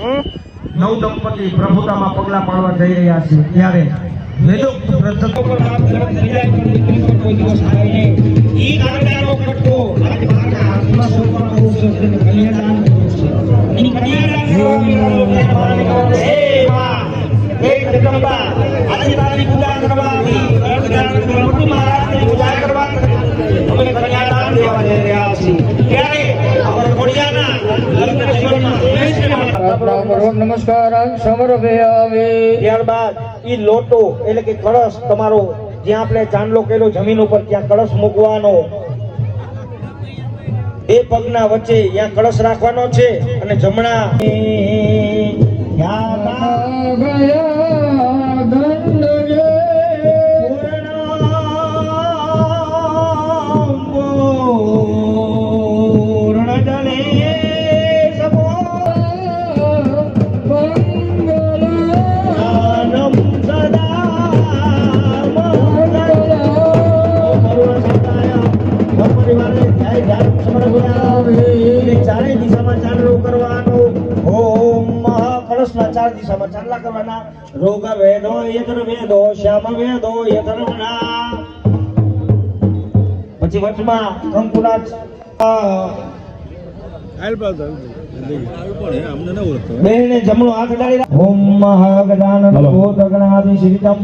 નવ દંપતી પ્રભુતામાં પગલા પાડવા જઈ રહ્યા છે ત્યારે વેદોક્ત ગ્રંથ પર આપ ગરમ થઈ જાય પણ દીકરી પર કોઈ દિવસ આવે નહીં. ઈ કાંટાનો કટકો આજ મારા હાથમાં સોપાનો ઉત્સવ છે ને કન્યાદાન છે. ઈ કન્યાદાન કરવાની હે માં એક જગદંબા આજે તારી પૂજા કરવાની ગણપતિ મહારાજની પૂજા કરવાની અમે કન્યાદાન દેવા જઈ રહ્યા છીએ. ત્યારે અમારા ખોડિયાના લગ્ન જીવનમાં નમસ્કાર સમર્પયામિ. ત્યારબાદ ઈ લોટો એટલે કે કળશ તમારો જ્યાં આપણે ચાંદલો કર્યો જમીન ઉપર ત્યાં કળશ મૂકવાનો. એ પગના વચ્ચે ત્યાં કળશ રાખવાનો છે અને જમણા ચારે દિશામાં ચાંદલો કરવાનો. ઓમ કળશના ચાર દિશામાં ચાંદલા કરવાના. રોગ વેદો યજ્ઞ વેદો શ્યામ વેદો યજ્ઞના. પછી વચમાં કંકુના બેને જમણો હાથ ડાળી. ઓમ મહાગજાનન ભૂતગણાધિ શ્રીતમ.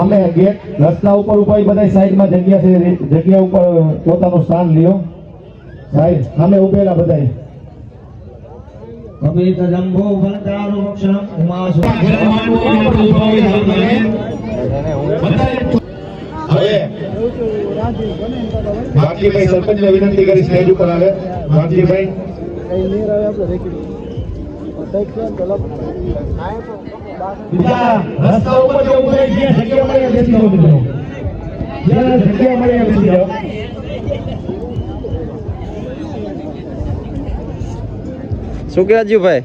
અમે ગેટ રસ્તા ઉપર ઉપાય બધા સાઈડમાં જગ્યા છે, જગ્યા ઉપર પોતાનું સ્થાન લ્યો. સાહેબ અમે ઉભેલા બધા કપિત જંભો ફલચારુ વક્ષણમ ઉમાસુ. વાઘજીભાઈ સરપંચને વિનંતી કરી સ્ટેજ ઉપર આવે. વાઘજીભાઈ રસ્તા ઉપર જે ઉભા જ્યાં જગ્યા મળે બેસી જાઓ મિત્રો. જ્યાં જગ્યા મળે બેસી જાઓ. શું કે અજીભાઈ?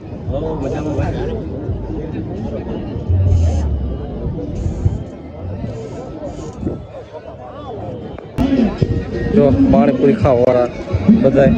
જો પાણીપુરી ખાવા વાળા બધા